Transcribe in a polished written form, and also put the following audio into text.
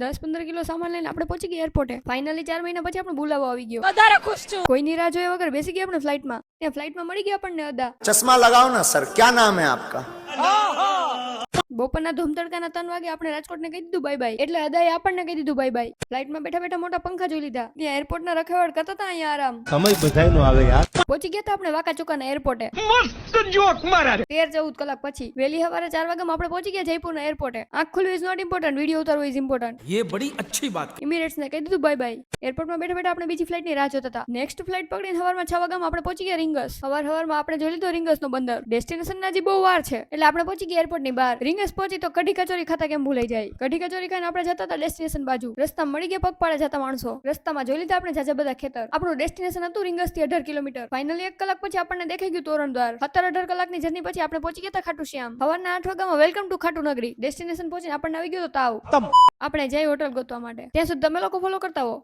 10-15 kilo સામાન લઈને આપણે પહોંચી ગયા એરપોર્ટે. ફાઇનલી 4 મહિના પછી આપણો બોલાવો આવી ગયો. વધારે ખુશ છું. કોઈની રાહ જોયા વગર બેસી ગયા આપણે ફ્લાઇટમાં. ત્યાં ફ્લાઇટમાં મળી ગયા આપણને અદા. चश्मा लगाओ ना सर, क्या नाम है आपका? બપોરના ધૂમધડકાના 3 વાગે આપણે રાજકોટને કહી દીધું બાય બાય. એટલે અદાએ આપણને કહી દીધું બાય બાય. ફ્લાઇટમાં બેઠા બેઠા મોટા પંખા જોઈ લીધા. ત્યાં એરપોર્ટના રખેવાળ કરતા હતા અહીંયા આરામ. સમય બધાયનો આવે યાર. પહોંચી ગયા હતા આપણે વાકા ચોકાના એરપોર્ટે. મસ્ત જોક મારા. 13-14 કલાક પછી વહેલી સવારે 4 વાગ્યામાં આપણે પહોંચી ગયા જયપુરના એરપોર્ટે. આંખ ખુલવી ઇઝ નોટ ઇમ્પોર્ટન્ટ, વિડિયો ઉતારવો ઇઝ ઇમ્પોર્ટન્ટ. ये बड़ी अच्छी बात. ઇમિરેટ્સ ને કહી દીધું બાય બાય. એરપોર્ટમાં બેઠા બેઠા આપણે બીજી ફ્લાઇટની રાહ જોતા હતા. નેક્સ્ટ ફ્લાઇટ પકડીને સવારમાં 6 વાગ્યામાં આપણે પહોંચી ગયા રીંગસ. સવારમાં આપણે જોઈ લીધો રીંગસનો બંદર. ડેસ્ટિનેશન હજી બહુ વાર છે એટલે આપણે પહોંચી ગયા એરપોર્ટની બહાર. રીંગસ પહોંચી તો કઢી કચોરી ખાતા કેમ ભૂલાઈ જાય. કઢી કચોરી ખાઈને આપણે જતા હતા ડેસ્ટિનેશન બાજુ. રસ્તામાં મળી ગયા પગપાળા જતા માણસો. રસ્તામાં જોઈ લીધા આપણે જાજા બધા ખેતર. આપણું ડેસ્ટિનેશન હતું રીંગસ થી 18 કિલોમીટર. ફાઇનલી 1 કલાક પછી આપણને દેખાઈ ગયું તોરણ દ્વાર. 17-18 કલાકની જર્ની પછી આપણે પહોંચી ગયા હતા ખાટુ શ્યામ. સવારના 8 વાગ્યામાં વેલકમ ટુ ખાટુ નગરી. ડેસ્ટિનેશન પહોંચીને આપણને આવી ગયો તો તાવ. આપણે જઈ હોટલ ગોતવા માટે. ત્યાં સુધી તમે લોકો ફોલો કરતા હો.